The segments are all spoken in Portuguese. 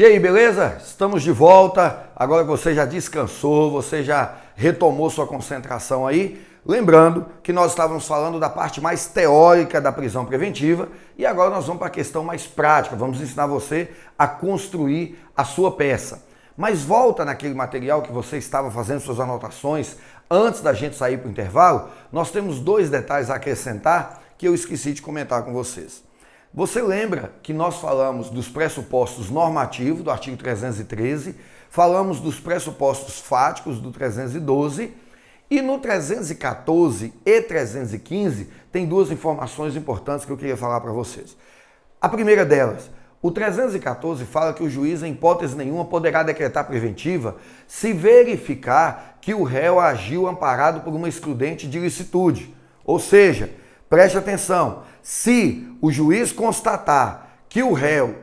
E aí, beleza? Estamos de volta. Agora que você já descansou, você já retomou sua concentração aí. Lembrando que nós estávamos falando da parte mais teórica da prisão preventiva e agora nós vamos para a questão mais prática. Vamos ensinar você a construir a sua peça. Mas volta naquele material que você estava fazendo suas anotações antes da gente sair para o intervalo. Nós temos dois detalhes a acrescentar que eu esqueci de comentar com vocês. Você lembra que nós falamos dos pressupostos normativos do artigo 313, falamos dos pressupostos fáticos do 312 e no 314 e 315 tem duas informações importantes que eu queria falar para vocês. A primeira delas, o 314 fala que o juiz, em hipótese nenhuma, poderá decretar preventiva se verificar que o réu agiu amparado por uma excludente de ilicitude. Ou seja, preste atenção, se o juiz constatar que o réu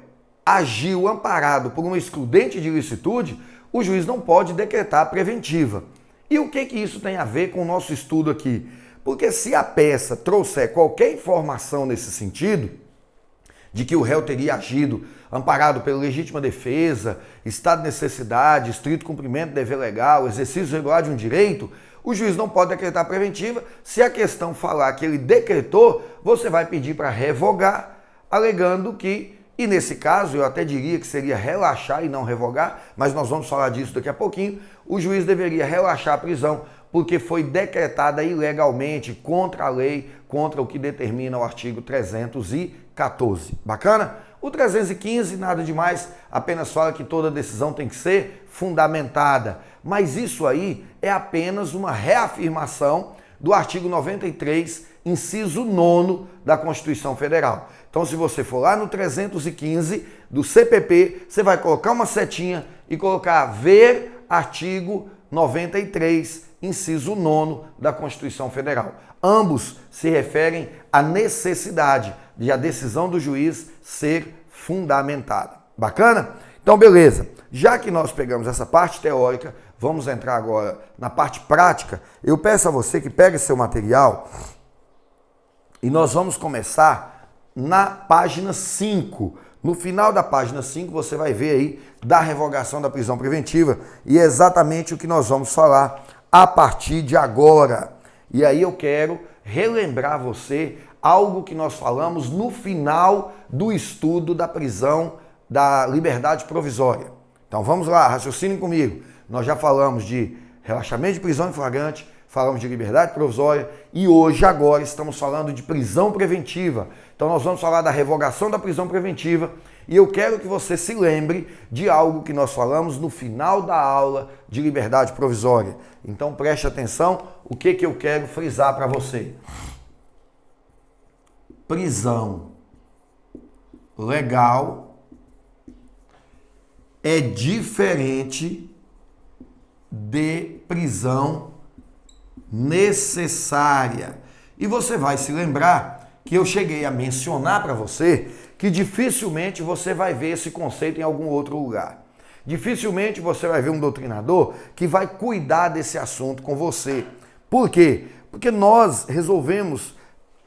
agiu amparado por uma excludente de ilicitude, o juiz não pode decretar preventiva. E o que isso tem a ver com o nosso estudo aqui? Porque se a peça trouxer qualquer informação nesse sentido, de que o réu teria agido amparado pela legítima defesa, estado de necessidade, estrito cumprimento do dever legal, exercício regular de um direito, o juiz não pode decretar preventiva. Se a questão falar que ele decretou, você vai pedir para revogar, alegando que, e nesse caso eu até diria que seria relaxar e não revogar, mas nós vamos falar disso daqui a pouquinho, o juiz deveria relaxar a prisão porque foi decretada ilegalmente contra a lei, contra o que determina o artigo 314. Bacana? O 315, nada demais, apenas fala que toda decisão tem que ser fundamentada. Mas isso aí é apenas uma reafirmação do artigo 93, inciso 9 da Constituição Federal. Então, se você for lá no 315 do CPP, você vai colocar uma setinha e colocar ver artigo 93, inciso 9 da Constituição Federal. Ambos se referem à necessidade de a decisão do juiz ser fundamentada. Bacana? Então, beleza. Já que nós pegamos essa parte teórica, vamos entrar agora na parte prática. Eu peço a você que pegue seu material e nós vamos começar na página 5. No final da página 5, você vai ver aí da revogação da prisão preventiva e é exatamente o que nós vamos falar a partir de agora. E aí eu quero relembrar você algo que nós falamos no final do estudo da prisão da liberdade provisória. Então vamos lá, raciocinem comigo. Nós já falamos de relaxamento de prisão em flagrante, falamos de liberdade provisória e hoje, agora, estamos falando de prisão preventiva. Então nós vamos falar da revogação da prisão preventiva e eu quero que você se lembre de algo que nós falamos no final da aula de liberdade provisória. Então preste atenção, o que eu quero frisar para você. Prisão legal é diferente de prisão necessária. E você vai se lembrar que eu cheguei a mencionar para você que dificilmente você vai ver esse conceito em algum outro lugar. Dificilmente você vai ver um doutrinador que vai cuidar desse assunto com você. Por quê? Porque nós resolvemos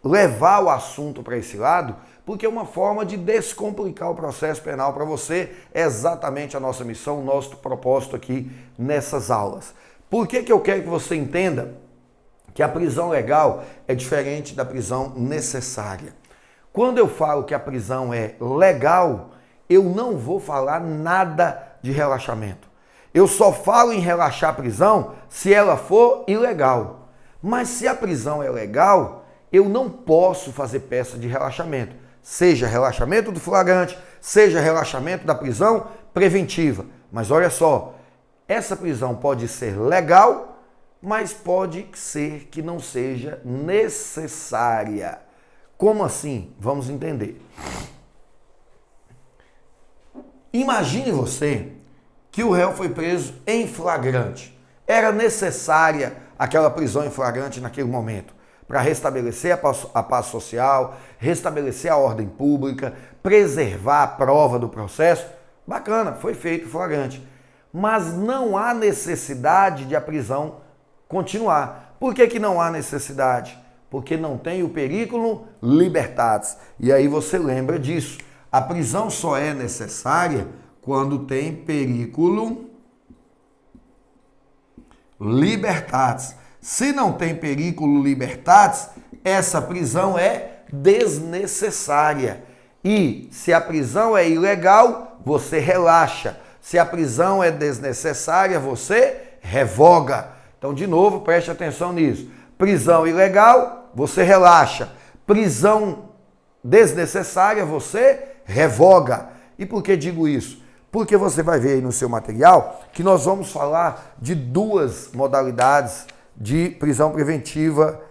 levar o assunto para esse lado, porque é uma forma de descomplicar o processo penal para você. É exatamente a nossa missão, o nosso propósito aqui nessas aulas. Por que eu quero que você entenda que a prisão legal é diferente da prisão necessária? Quando eu falo que a prisão é legal, eu não vou falar nada de relaxamento. Eu só falo em relaxar a prisão se ela for ilegal. Mas se a prisão é legal, eu não posso fazer peça de relaxamento. Seja relaxamento do flagrante, seja relaxamento da prisão preventiva. Mas olha só, essa prisão pode ser legal, mas pode ser que não seja necessária. Como assim? Vamos entender. Imagine você que o réu foi preso em flagrante. Era necessária aquela prisão em flagrante naquele momento para restabelecer a paz social, restabelecer a ordem pública, preservar a prova do processo. Bacana, foi feito flagrante. Mas não há necessidade de a prisão continuar. Por que não há necessidade? Porque não tem o periculum libertatis. E aí você lembra disso. A prisão só é necessária Quando tem periculum libertatis. Se não tem periculum libertatis, essa prisão é desnecessária. E se a prisão é ilegal, você relaxa. Se a prisão é desnecessária, você revoga. Então, de novo, preste atenção nisso. Prisão ilegal, você relaxa. Prisão desnecessária, você revoga. E por que digo isso? Porque você vai ver aí no seu material que nós vamos falar de duas modalidades de prisão preventiva,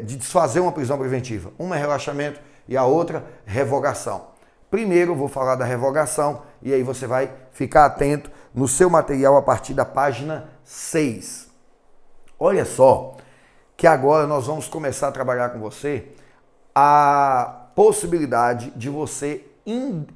de desfazer uma prisão preventiva. Uma é relaxamento e a outra revogação. Primeiro eu vou falar da revogação e aí você vai ficar atento no seu material a partir da página 6. Olha só que agora nós vamos começar a trabalhar com você a possibilidade de você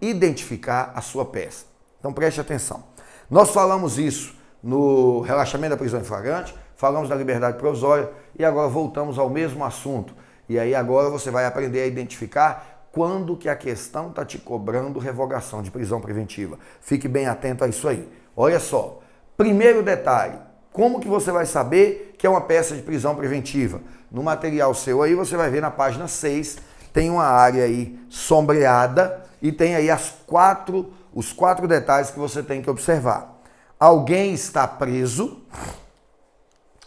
identificar a sua peça. Então preste atenção. Nós falamos isso no relaxamento da prisão em flagrante, falamos da liberdade provisória e agora voltamos ao mesmo assunto. E aí agora você vai aprender a identificar quando que a questão está te cobrando revogação de prisão preventiva. Fique bem atento a isso aí. Olha só, primeiro detalhe, como que você vai saber que é uma peça de prisão preventiva? No material seu aí você vai ver na página 6, tem uma área aí sombreada e tem aí os quatro detalhes que você tem que observar. Alguém está preso.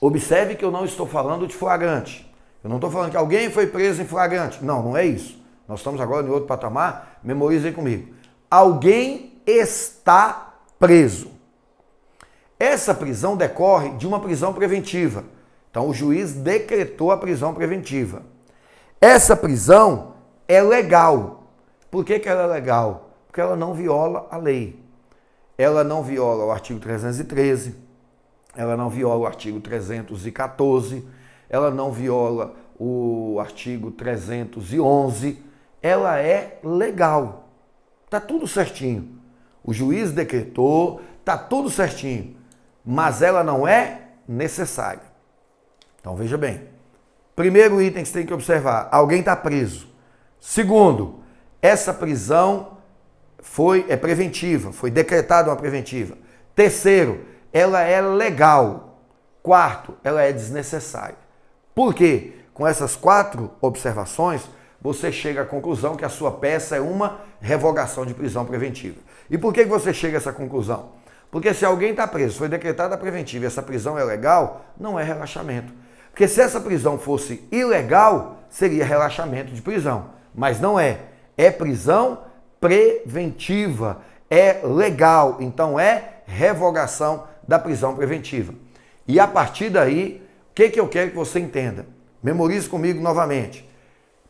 Observe que eu não estou falando de flagrante. Eu não estou falando que alguém foi preso em flagrante. Não, não é isso. Nós estamos agora em outro patamar. Memorizem comigo. Alguém está preso. Essa prisão decorre de uma prisão preventiva. Então, o juiz decretou a prisão preventiva. Essa prisão é legal. Por que ela é legal? Porque ela não viola a lei. Ela não viola o artigo 313, ela não viola o artigo 314, ela não viola o artigo 311, ela é legal. Tá tudo certinho. O juiz decretou, tá tudo certinho, mas ela não é necessária. Então veja bem. Primeiro item que você tem que observar, alguém está preso. Segundo, essa prisão é preventiva, foi decretada uma preventiva. Terceiro, ela é legal. Quarto, ela é desnecessária. Por quê? Com essas 4 observações, você chega à conclusão que a sua peça é uma revogação de prisão preventiva. E por que você chega a essa conclusão? Porque se alguém está preso, foi decretada a preventiva e essa prisão é legal, não é relaxamento. Porque se essa prisão fosse ilegal, seria relaxamento de prisão. Mas não é. É prisão preventiva. É legal. Então é revogação da prisão preventiva. E a partir daí, o que eu quero que você entenda? Memorize comigo novamente.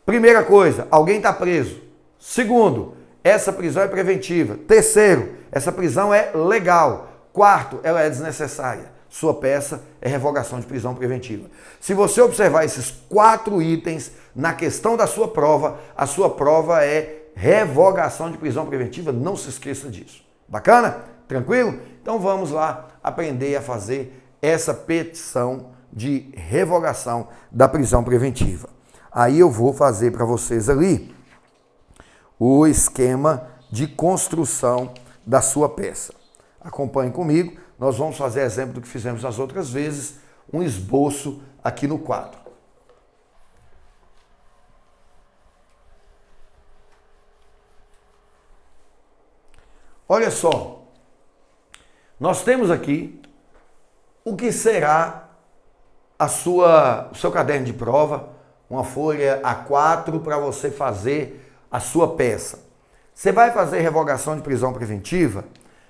Primeira coisa, alguém está preso. Segundo, essa prisão é preventiva. Terceiro, essa prisão é legal. Quarto, ela é desnecessária. Sua peça é revogação de prisão preventiva. Se você observar esses 4 itens na questão da sua prova, a sua prova é revogação de prisão preventiva. Não se esqueça disso. Bacana? Tranquilo? Então vamos lá aprender a fazer essa petição de revogação da prisão preventiva. Aí eu vou fazer para vocês ali o esquema de construção da sua peça. Acompanhe comigo, nós vamos fazer exemplo do que fizemos nas outras vezes, um esboço aqui no quadro. Olha só, nós temos aqui o que será o seu caderno de prova, uma folha A4 para você fazer a sua peça. Você vai fazer revogação de prisão preventiva?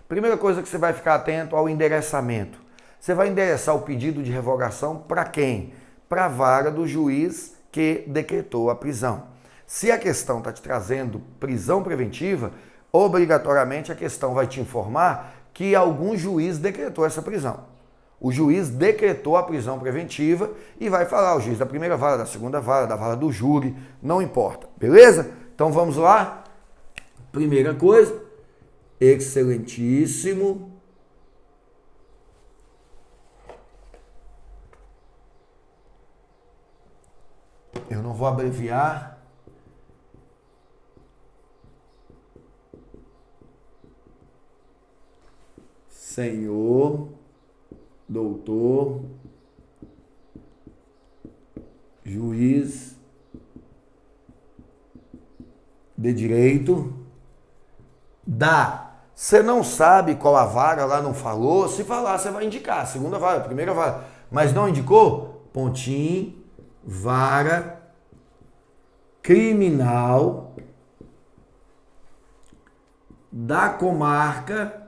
Primeira coisa que você vai ficar atento ao endereçamento. Você vai endereçar o pedido de revogação para quem? Para a vara do juiz que decretou a prisão. Se a questão está te trazendo prisão preventiva, obrigatoriamente a questão vai te informar que algum juiz decretou essa prisão. O juiz decretou a prisão preventiva e vai falar o juiz da primeira vara, da segunda vara, da vara do júri, não importa. Beleza? Então vamos lá. Primeira coisa, excelentíssimo. Eu não vou abreviar. senhor doutor juiz de direito da... Você não sabe qual a vara lá, não falou? Se falar, você vai indicar a segunda vara, a primeira vara. Mas não indicou? Pontinho, vara criminal da comarca...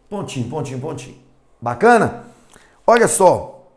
Pontinho, pontinho, pontinho. Bacana? Olha só.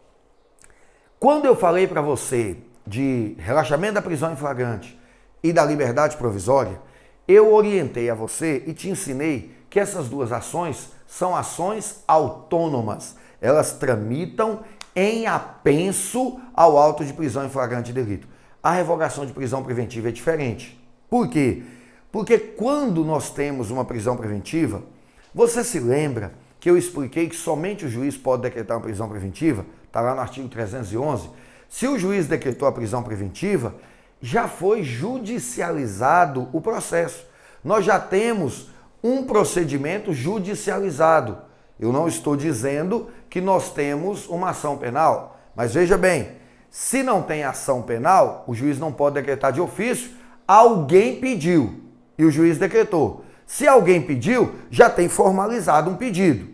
Quando eu falei para você de relaxamento da prisão em flagrante e da liberdade provisória, eu orientei a você e te ensinei que essas duas ações são ações autônomas. Elas tramitam em apenso ao auto de prisão em flagrante delito. A revogação de prisão preventiva é diferente. Por quê? Porque quando nós temos uma prisão preventiva, você se lembra que eu expliquei que somente o juiz pode decretar uma prisão preventiva? Está lá no artigo 311. Se o juiz decretou a prisão preventiva, já foi judicializado o processo. Nós já temos um procedimento judicializado. Eu não estou dizendo que nós temos uma ação penal, mas veja bem, se não tem ação penal, o juiz não pode decretar de ofício, alguém pediu e o juiz decretou. Se alguém pediu, já tem formalizado um pedido.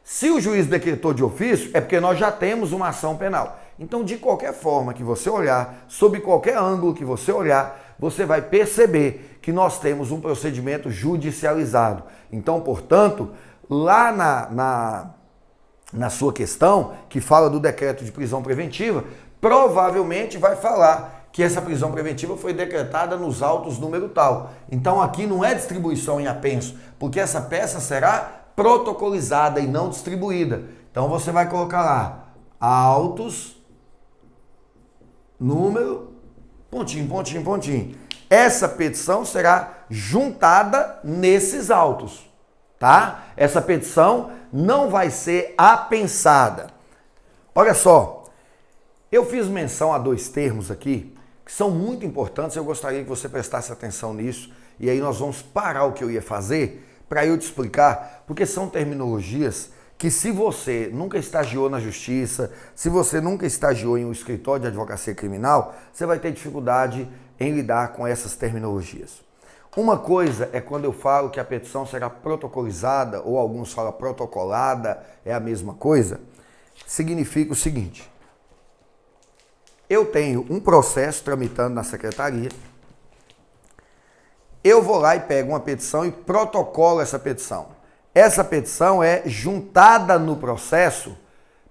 Se o juiz decretou de ofício, é porque nós já temos uma ação penal. Então, de qualquer forma que você olhar, sob qualquer ângulo que você olhar, você vai perceber que nós temos um procedimento judicializado. Então, portanto, lá na sua questão, que fala do decreto de prisão preventiva, provavelmente vai falar que essa prisão preventiva foi decretada nos autos número tal. Então aqui não é distribuição em apenso, porque essa peça será protocolizada e não distribuída. Então você vai colocar lá, autos, número, pontinho, pontinho, pontinho. Essa petição será juntada nesses autos, tá? Essa petição não vai ser apensada. Olha só, eu fiz menção a dois termos aqui, que são muito importantes, eu gostaria que você prestasse atenção nisso, e aí nós vamos parar o que eu ia fazer para eu te explicar, porque são terminologias que se você nunca estagiou na justiça, se você nunca estagiou em um escritório de advocacia criminal, você vai ter dificuldade em lidar com essas terminologias. Uma coisa é quando eu falo que a petição será protocolizada, ou alguns falam protocolada, é a mesma coisa, significa o seguinte: eu tenho um processo tramitando na secretaria, eu vou lá e pego uma petição e protocolo essa petição. Essa petição é juntada no processo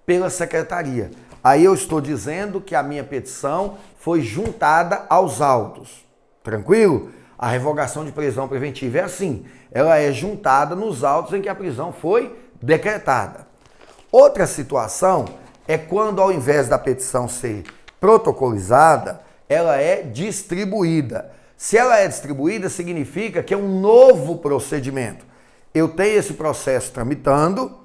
pela secretaria. Aí eu estou dizendo que a minha petição foi juntada aos autos. Tranquilo? A revogação de prisão preventiva é assim. Ela é juntada nos autos em que a prisão foi decretada. Outra situação é quando, ao invés da petição ser protocolizada, ela é distribuída. Se ela é distribuída, significa que é um novo procedimento. Eu tenho esse processo tramitando,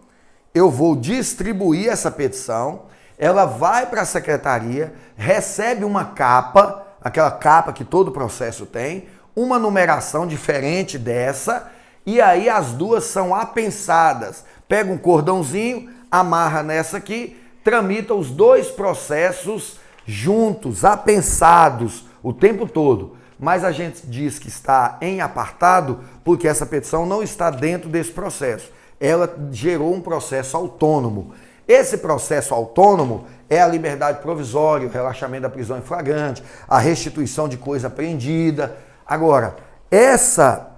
eu vou distribuir essa petição, ela vai para a secretaria, recebe uma capa, aquela capa que todo processo tem, uma numeração diferente dessa, e aí as duas são apensadas. Pega um cordãozinho, amarra nessa aqui, tramita os dois processos juntos, apensados, o tempo todo. Mas a gente diz que está em apartado porque essa petição não está dentro desse processo. Ela gerou um processo autônomo. Esse processo autônomo é a liberdade provisória, o relaxamento da prisão em flagrante, a restituição de coisa apreendida. Agora, essa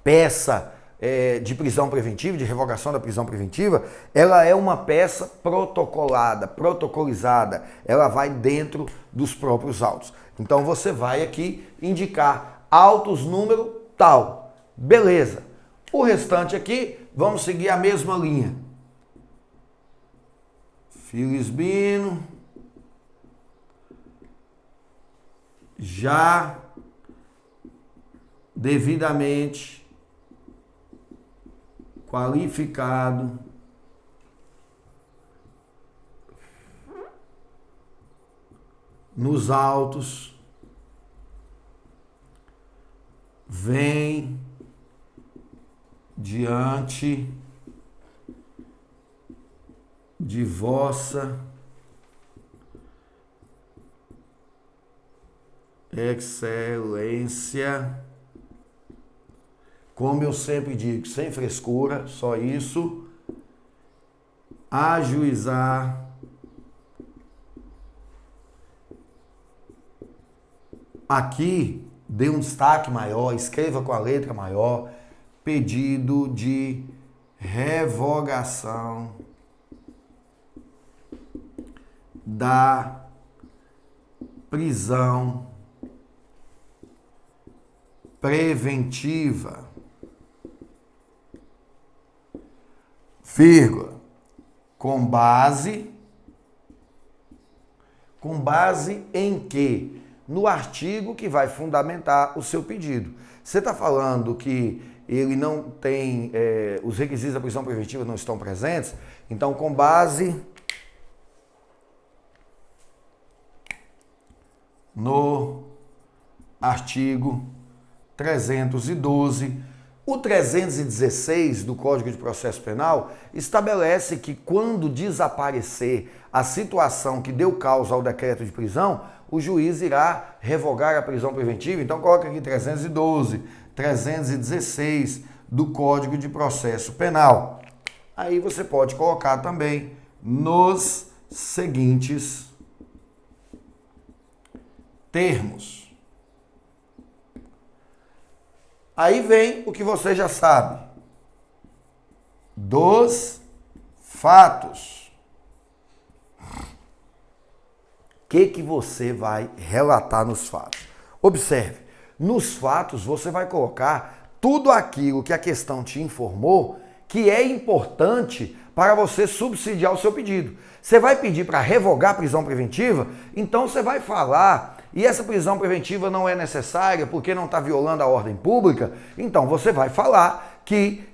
peça de prisão preventiva, de revogação da prisão preventiva, ela é uma peça protocolada, protocolizada. Ela vai dentro dos próprios autos. Então você vai aqui indicar autos número tal. Beleza. O restante aqui, vamos seguir a mesma linha. Filisbino já devidamente qualificado nos autos, vem diante de Vossa Excelência, como eu sempre digo, sem frescura, só isso, ajuizar aqui, dê um destaque maior, escreva com a letra maior, pedido de revogação da prisão preventiva, vírgula, com base em quê? No artigo que vai fundamentar o seu pedido. Você está falando que ele não tem, os requisitos da prisão preventiva não estão presentes, então com base no artigo 312, o 316 do Código de Processo Penal estabelece que quando desaparecer a situação que deu causa ao decreto de prisão, o juiz irá revogar a prisão preventiva. Então coloca aqui 312, 316 do Código de Processo Penal. Aí você pode colocar também nos seguintes termos. Aí vem o que você já sabe. Dos fatos. O que você vai relatar nos fatos? Observe, nos fatos você vai colocar tudo aquilo que a questão te informou que é importante para você subsidiar o seu pedido. Você vai pedir para revogar a prisão preventiva, então você vai falar, e essa prisão preventiva não é necessária porque não está violando a ordem pública, então você vai falar que,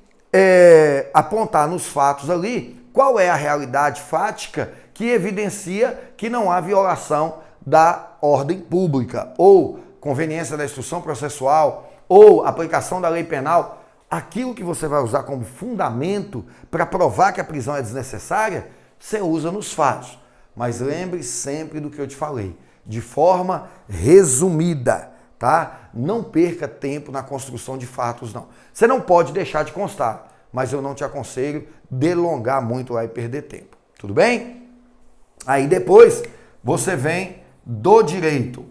apontar nos fatos ali, qual é a realidade fática que evidencia que não há violação da ordem pública, ou conveniência da instrução processual, ou aplicação da lei penal. Aquilo que você vai usar como fundamento para provar que a prisão é desnecessária, você usa nos fatos. Mas lembre sempre do que eu te falei, de forma resumida, tá? Não perca tempo na construção de fatos, não. Você não pode deixar de constar, mas eu não te aconselho delongar muito lá e perder tempo. Tudo bem? Aí depois você vem do direito.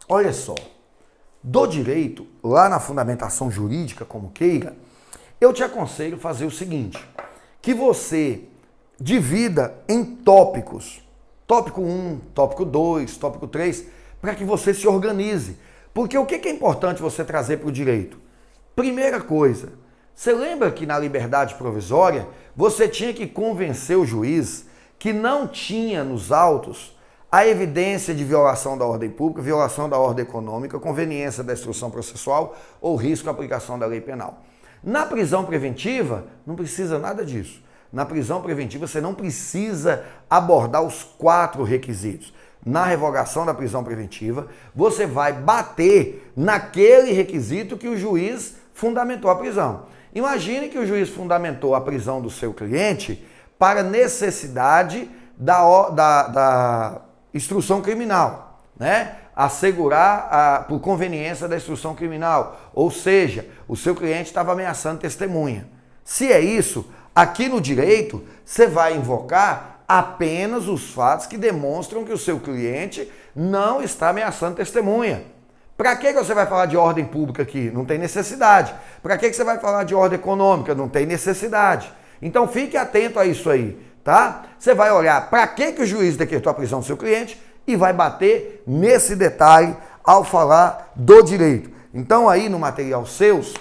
Olha só, do direito, lá na fundamentação jurídica, como queira, eu te aconselho fazer o seguinte, que você divida em tópicos, tópico 1, tópico 2, tópico 3, para que você se organize. Porque o que é importante você trazer para o direito? Primeira coisa, você lembra que na liberdade provisória, você tinha que convencer o juiz que não tinha nos autos a evidência de violação da ordem pública, violação da ordem econômica, conveniência da instrução processual ou risco de aplicação da lei penal. Na prisão preventiva, não precisa nada disso. Na prisão preventiva, você não precisa abordar os 4 requisitos. Na revogação da prisão preventiva, você vai bater naquele requisito que o juiz fundamentou a prisão. Imagine que o juiz fundamentou a prisão do seu cliente para necessidade da instrução criminal, né? Assegurar por conveniência da instrução criminal, ou seja, o seu cliente estava ameaçando testemunha. Se é isso, aqui no direito, você vai invocar apenas os fatos que demonstram que o seu cliente não está ameaçando testemunha. Para que você vai falar de ordem pública aqui? Não tem necessidade. Para que você vai falar de ordem econômica? Não tem necessidade. Então fique atento a isso aí, tá? Você vai olhar para que o juiz decretou a prisão do seu cliente e vai bater nesse detalhe ao falar do direito. Então aí no material seus,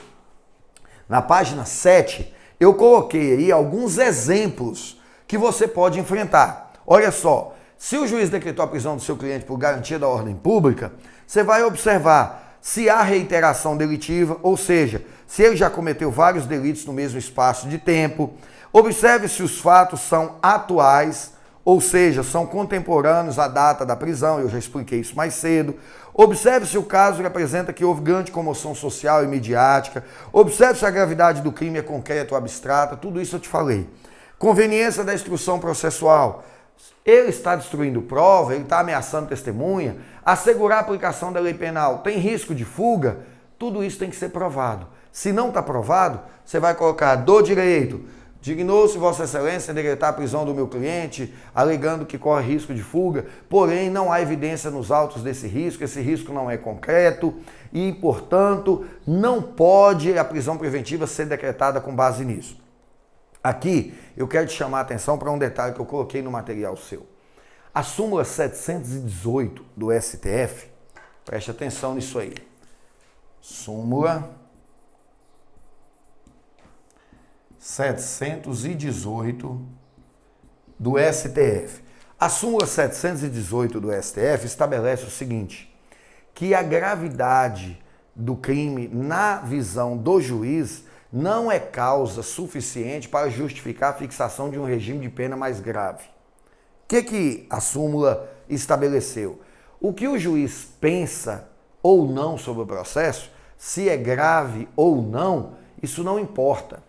na página 7, eu coloquei aí alguns exemplos que você pode enfrentar. Olha só, se o juiz decretou a prisão do seu cliente por garantia da ordem pública, você vai observar se há reiteração delitiva, ou seja, se ele já cometeu vários delitos no mesmo espaço de tempo. Observe se os fatos são atuais ou seja, são contemporâneos à data da prisão, eu já expliquei isso mais cedo. Observe se o caso representa que houve grande comoção social e midiática. Observe se a gravidade do crime é concreta ou abstrata, tudo isso eu te falei. Conveniência da instrução processual. Ele está destruindo prova, ele está ameaçando testemunha, assegurar a aplicação da lei penal, tem risco de fuga, tudo isso tem que ser provado. Se não está provado, você vai colocar do direito. Dignou-se Vossa Excelência em decretar a prisão do meu cliente, alegando que corre risco de fuga, porém não há evidência nos autos desse risco, esse risco não é concreto e, portanto, não pode a prisão preventiva ser decretada com base nisso. Aqui eu quero te chamar a atenção para um detalhe que eu coloquei no material seu. A súmula 718 do STF, preste atenção nisso aí. Súmula 718 do STF. A súmula 718 do STF estabelece o seguinte, que a gravidade do crime na visão do juiz não é causa suficiente para justificar a fixação de um regime de pena mais grave. O que a súmula estabeleceu? O que o juiz pensa ou não sobre o processo, se é grave ou não, isso não importa.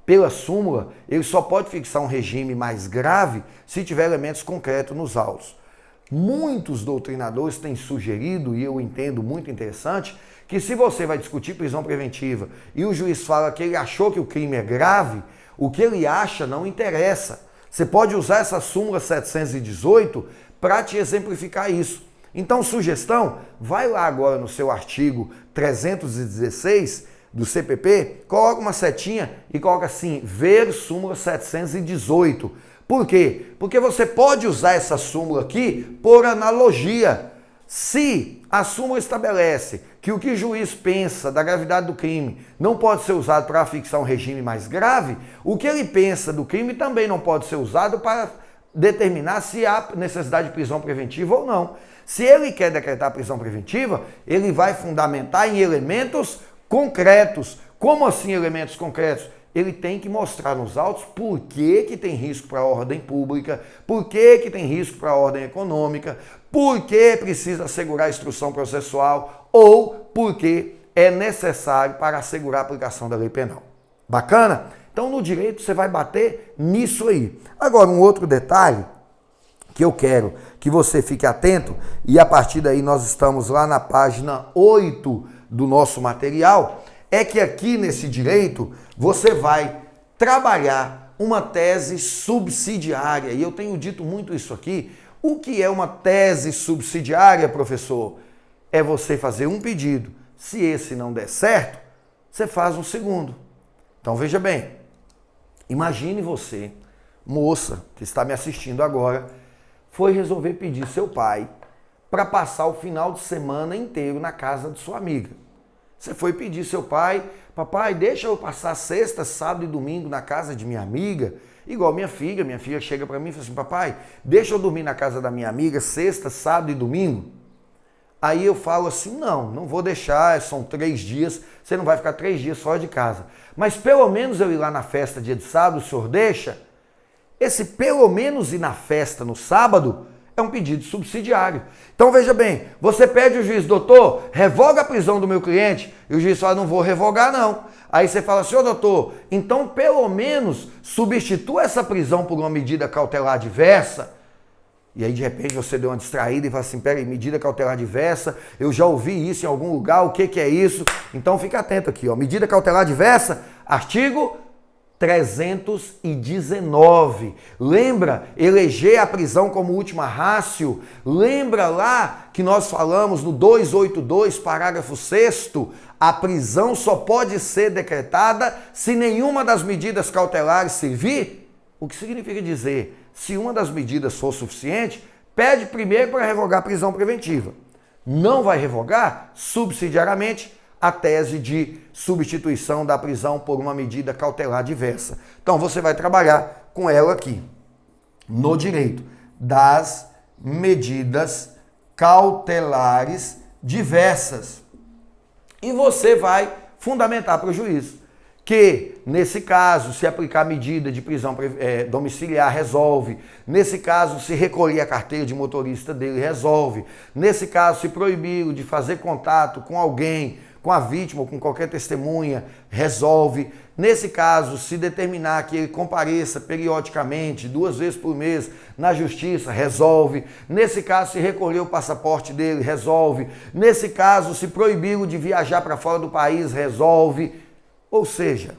Pela súmula, ele só pode fixar um regime mais grave se tiver elementos concretos nos autos. Muitos doutrinadores têm sugerido, e eu entendo muito interessante, que se você vai discutir prisão preventiva e o juiz fala que ele achou que o crime é grave, o que ele acha não interessa. Você pode usar essa súmula 718 para te exemplificar isso. Então, sugestão, vai lá agora no seu artigo 316 do CPP, coloca uma setinha e coloca assim, ver súmula 718. Por quê? Porque você pode usar essa súmula aqui por analogia. Se a súmula estabelece que o que o juiz pensa da gravidade do crime não pode ser usado para fixar um regime mais grave, o que ele pensa do crime também não pode ser usado para determinar se há necessidade de prisão preventiva ou não. Se ele quer decretar prisão preventiva, ele vai fundamentar em elementos concretos. Como assim elementos concretos? Ele tem que mostrar nos autos por que tem risco para a ordem pública, por que tem risco para a ordem econômica, por que precisa assegurar a instrução processual ou por que é necessário para assegurar a aplicação da lei penal. Bacana? Então, no direito, você vai bater nisso aí. Agora, um outro detalhe que eu quero que você fique atento, e a partir daí nós estamos lá na página 8 do nosso material, é que aqui nesse direito você vai trabalhar uma tese subsidiária. E eu tenho dito muito isso aqui. O que é uma tese subsidiária, professor? É você fazer um pedido. Se esse não der certo, você faz um segundo. Então veja bem, imagine você, moça que está me assistindo agora, foi resolver pedir seu pai para passar o final de semana inteiro na casa de sua amiga. Você foi pedir seu pai, papai, deixa eu passar sexta, sábado e domingo na casa de minha amiga, igual minha filha chega para mim e fala assim, papai, deixa eu dormir na casa da minha amiga sexta, sábado e domingo. Aí eu falo assim, não vou deixar, são 3 dias, você não vai ficar 3 dias fora de casa. Mas pelo menos eu ir lá na festa dia de sábado, o senhor deixa? Esse pelo menos ir na festa no sábado é um pedido subsidiário. Então veja bem, você pede ao juiz, doutor, revoga a prisão do meu cliente, e o juiz fala, não vou revogar não. Aí você fala, senhor doutor, então pelo menos substitua essa prisão por uma medida cautelar diversa. E aí de repente você deu uma distraída e fala assim, peraí, medida cautelar diversa, eu já ouvi isso em algum lugar, o que é isso? Então fica atento aqui, ó, medida cautelar diversa, artigo 319. Lembra? Eleger a prisão como última ratio. Lembra lá que nós falamos no 282, parágrafo 6º, a prisão só pode ser decretada se nenhuma das medidas cautelares servir? O que significa dizer, se uma das medidas for suficiente, pede primeiro para revogar a prisão preventiva. Não vai revogar, subsidiariamente, a tese de substituição da prisão por uma medida cautelar diversa. Então, você vai trabalhar com ela aqui, no direito das medidas cautelares diversas. E você vai fundamentar para o juiz que, nesse caso, se aplicar medida de prisão domiciliar, resolve. Nesse caso, se recolher a carteira de motorista dele, resolve. Nesse caso, se proibir de fazer contato com alguém, com a vítima ou com qualquer testemunha, resolve. Nesse caso, se determinar que ele compareça periodicamente, 2 vezes por mês, na justiça, resolve. Nesse caso, se recolher o passaporte dele, resolve. Nesse caso, se proibir de viajar para fora do país, resolve. Ou seja,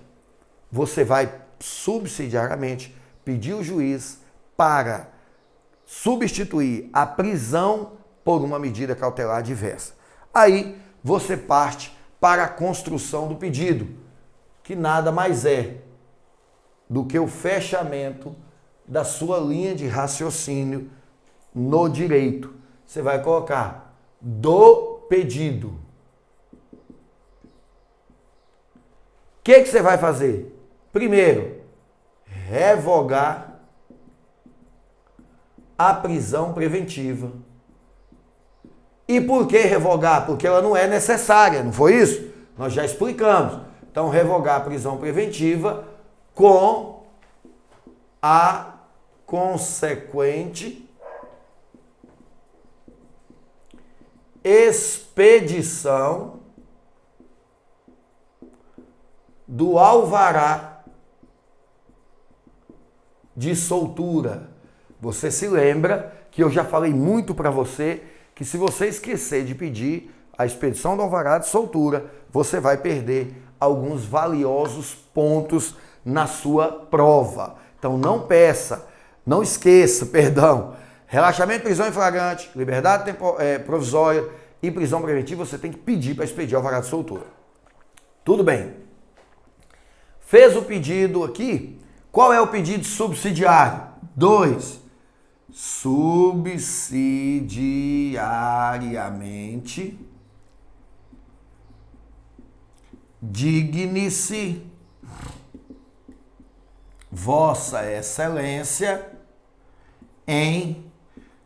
você vai subsidiariamente pedir ao juiz para substituir a prisão por uma medida cautelar diversa. Aí você parte para a construção do pedido, que nada mais é do que o fechamento da sua linha de raciocínio no direito. Você vai colocar do pedido. O que você vai fazer? Primeiro, revogar a prisão preventiva. E por que revogar? Porque ela não é necessária, não foi isso? Nós já explicamos. Então, revogar a prisão preventiva com a consequente expedição do alvará de soltura. Você se lembra que eu já falei muito para você que se você esquecer de pedir a expedição do alvará de soltura, você vai perder alguns valiosos pontos na sua prova. Então não peça, não esqueça, perdão, relaxamento, prisão em flagrante, liberdade provisória e prisão preventiva, você tem que pedir para expedir o alvará de soltura. Tudo bem. Fez o pedido aqui. Qual é o pedido subsidiário? 2. Subsidiariamente digne-se Vossa Excelência em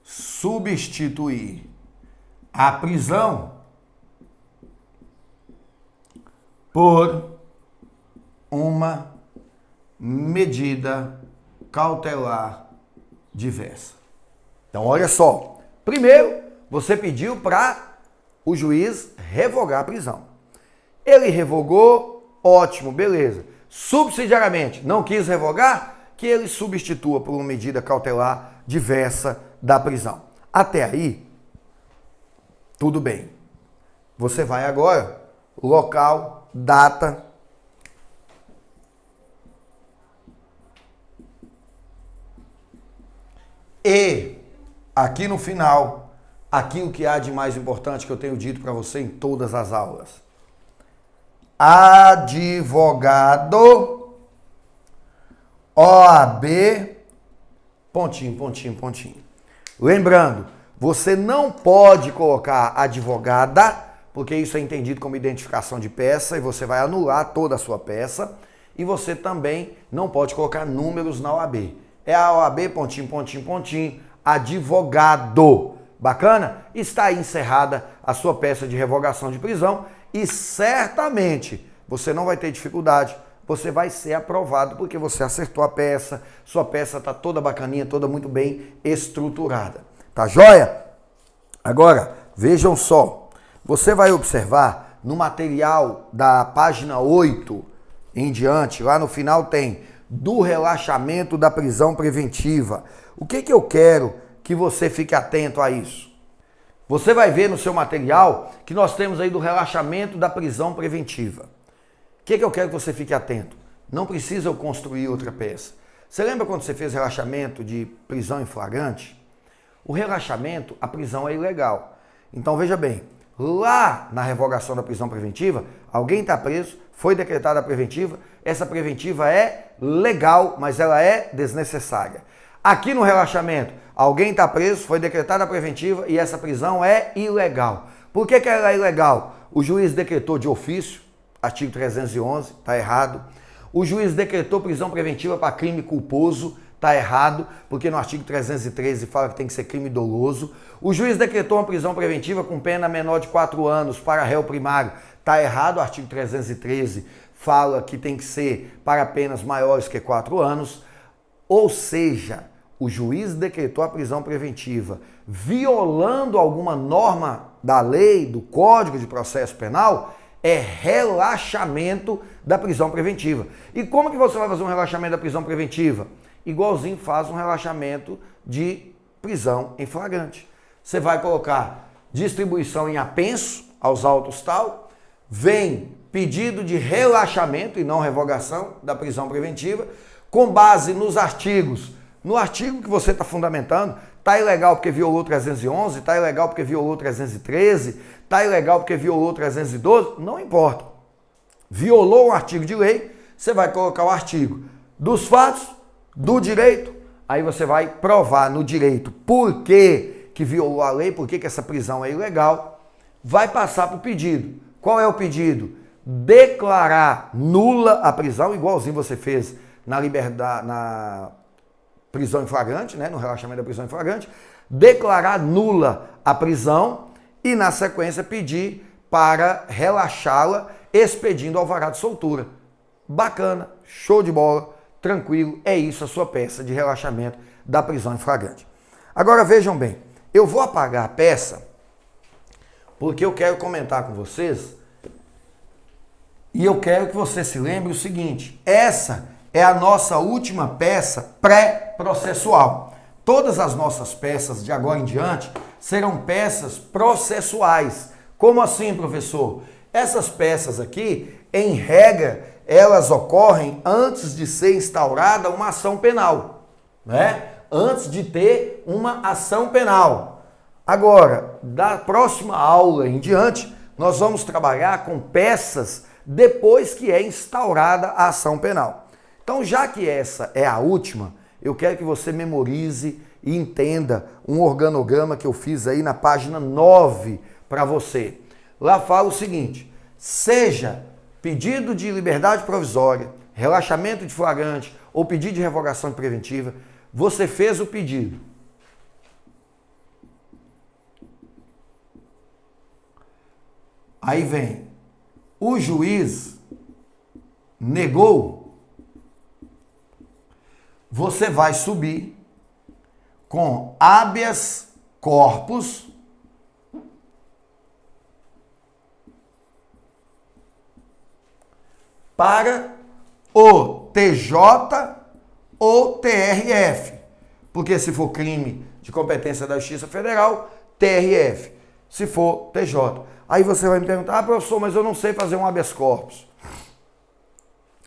substituir a prisão por uma medida cautelar diversa. Então, olha só. Primeiro, você pediu para o juiz revogar a prisão. Ele revogou, ótimo, beleza. Subsidiariamente, não quis revogar, que ele substitua por uma medida cautelar diversa da prisão. Até aí, tudo bem. Você vai agora, local, data, e aqui no final, aquilo que há de mais importante que eu tenho dito para você em todas as aulas. Advogado, OAB, pontinho, pontinho, pontinho. Lembrando, você não pode colocar advogada, porque isso é entendido como identificação de peça e você vai anular toda a sua peça. E você também não pode colocar números na OAB. É a OAB, pontinho, pontinho, pontinho, advogado. Bacana? Está aí encerrada a sua peça de revogação de prisão e certamente você não vai ter dificuldade, você vai ser aprovado porque você acertou a peça, sua peça está toda bacaninha, toda muito bem estruturada. Tá joia? Agora, vejam só, você vai observar no material da página 8 em diante, lá no final tem do relaxamento da prisão preventiva. O que eu quero que você fique atento a isso? Você vai ver no seu material que nós temos aí do relaxamento da prisão preventiva. O que eu quero que você fique atento? Não precisa eu construir outra peça. Você lembra quando você fez relaxamento de prisão em flagrante? O relaxamento, a prisão é ilegal. Então veja bem, lá na revogação da prisão preventiva, alguém está preso, foi decretada a preventiva, essa preventiva é legal, mas ela é desnecessária. Aqui no relaxamento, alguém está preso, foi decretada a preventiva e essa prisão é ilegal. Por que ela é ilegal? O juiz decretou de ofício, artigo 311, está errado. O juiz decretou prisão preventiva para crime culposo, está errado, porque no artigo 313 fala que tem que ser crime doloso. O juiz decretou uma prisão preventiva com pena menor de 4 anos para réu primário, está errado, o artigo 313 fala que tem que ser para penas maiores que 4 anos, ou seja, o juiz decretou a prisão preventiva violando alguma norma da lei, do Código de Processo Penal, é relaxamento da prisão preventiva. E como que você vai fazer um relaxamento da prisão preventiva? Igualzinho faz um relaxamento de prisão em flagrante. Você vai colocar distribuição em apenso aos autos tal, vem pedido de relaxamento e não revogação da prisão preventiva, com base nos artigos. No artigo que você está fundamentando, está ilegal porque violou 311, está ilegal porque violou 313, está ilegal porque violou 312, não importa. Violou um artigo de lei, você vai colocar o artigo dos fatos, do direito, aí você vai provar no direito por que violou a lei, por que essa prisão é ilegal, vai passar para o pedido. Qual é o pedido? Declarar nula a prisão, igualzinho você fez na prisão em flagrante, né? No relaxamento da prisão em flagrante, declarar nula a prisão e, na sequência, pedir para relaxá-la, expedindo alvará de soltura. Bacana, show de bola, tranquilo, é isso a sua peça de relaxamento da prisão em flagrante. Agora vejam bem, eu vou apagar a peça porque eu quero comentar com vocês e eu quero que você se lembre o seguinte, essa é a nossa última peça pré-processual. Todas as nossas peças de agora em diante serão peças processuais. Como assim, professor? Essas peças aqui, em regra, elas ocorrem antes de ser instaurada uma ação penal, né? Antes de ter uma ação penal. Agora, da próxima aula em diante, nós vamos trabalhar com peças depois que é instaurada a ação penal. Então, já que essa é a última, eu quero que você memorize e entenda um organograma que eu fiz aí na página 9 para você. Lá fala o seguinte, seja pedido de liberdade provisória, relaxamento de flagrante ou pedido de revogação preventiva, você fez o pedido. Aí vem, o juiz negou, você vai subir com habeas corpus para o TJ ou TRF. Porque se for crime de competência da Justiça Federal, TRF. Se for TJ. Aí você vai me perguntar, professor, mas eu não sei fazer um habeas corpus.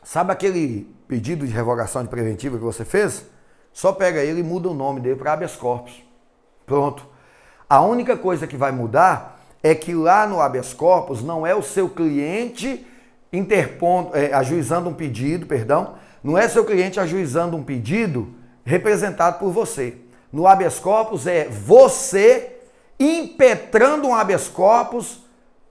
Sabe aquele pedido de revogação de preventiva que você fez? Só pega ele e muda o nome dele para habeas corpus. Pronto. A única coisa que vai mudar é que lá no habeas corpus não é o seu cliente ajuizando um pedido, não é seu cliente ajuizando um pedido representado por você. No habeas corpus é você impetrando um habeas corpus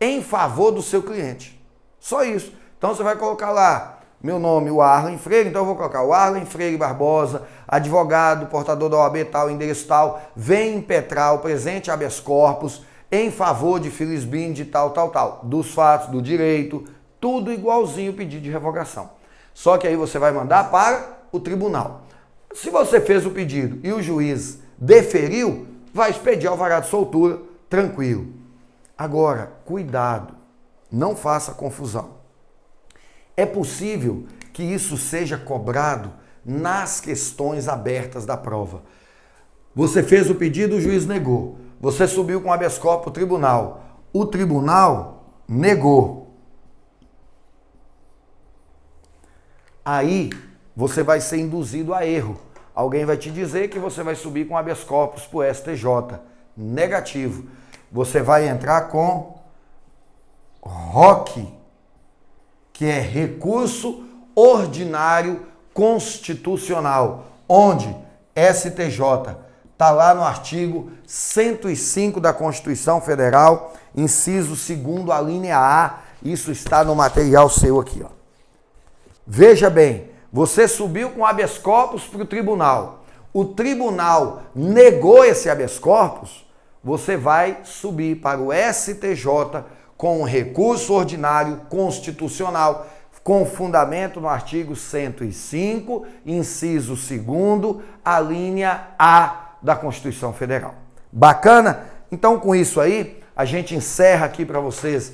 em favor do seu cliente. Só isso. Então você vai colocar lá meu nome, o Arlen Freire, então eu vou colocar o Arlen Freire Barbosa, advogado, portador da OAB tal, endereço tal, vem impetrar o presente habeas corpus em favor de Felisbim de tal, dos fatos, do direito, tudo igualzinho o pedido de revogação. Só que aí você vai mandar para o tribunal. Se você fez o pedido e o juiz deferiu, vai expedir alvará de soltura, tranquilo. Agora, cuidado, não faça confusão. É possível que isso seja cobrado nas questões abertas da prova. Você fez o pedido, o juiz negou. Você subiu com habeas corpus para o tribunal. O tribunal negou. Aí você vai ser induzido a erro. Alguém vai te dizer que você vai subir com habeas corpus para o STJ. Negativo. Você vai entrar com ROC, que é recurso ordinário constitucional, onde STJ está lá no artigo 105 da Constituição Federal, inciso 2º, a linha A, isso está no material seu aqui, ó. Veja bem, você subiu com habeas corpus para o tribunal, o tribunal negou esse habeas corpus, você vai subir para o STJ com um recurso ordinário constitucional, com fundamento no artigo 105, inciso 2º, a linha A da Constituição Federal. Bacana? Então, com isso aí, a gente encerra aqui para vocês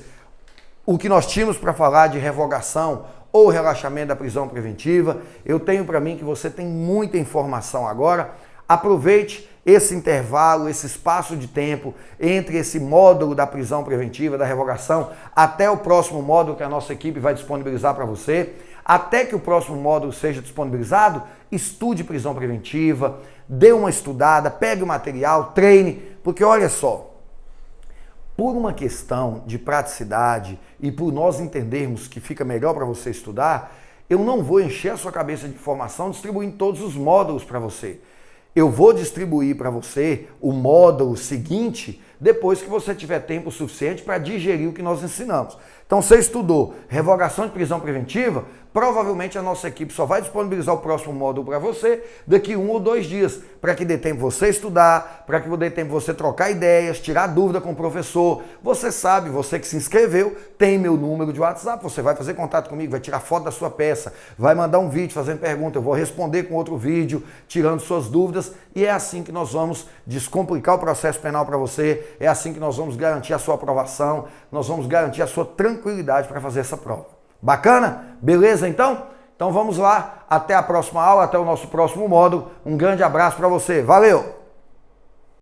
o que nós tínhamos para falar de revogação ou relaxamento da prisão preventiva. Eu tenho para mim que você tem muita informação agora. Aproveite esse intervalo, esse espaço de tempo entre esse módulo da prisão preventiva, da revogação, até o próximo módulo que a nossa equipe vai disponibilizar para você. Até que o próximo módulo seja disponibilizado, estude prisão preventiva, dê uma estudada, pegue o material, treine, porque olha só, por uma questão de praticidade e por nós entendermos que fica melhor para você estudar, eu não vou encher a sua cabeça de informação distribuindo todos os módulos para você. Eu vou distribuir para você o módulo seguinte depois que você tiver tempo suficiente para digerir o que nós ensinamos. Então, você estudou revogação de prisão preventiva, provavelmente a nossa equipe só vai disponibilizar o próximo módulo para você daqui 1 ou 2 dias, para que dê tempo você estudar, para que dê tempo você trocar ideias, tirar dúvida com o professor. Você sabe, você que se inscreveu, tem meu número de WhatsApp, você vai fazer contato comigo, vai tirar foto da sua peça, vai mandar um vídeo fazendo pergunta, eu vou responder com outro vídeo, tirando suas dúvidas, e é assim que nós vamos descomplicar o processo penal para você, é assim que nós vamos garantir a sua aprovação, nós vamos garantir a sua tranquilidade para fazer essa prova. Bacana? Beleza então? Então vamos lá, até a próxima aula, até o nosso próximo módulo. Um grande abraço para você. Valeu!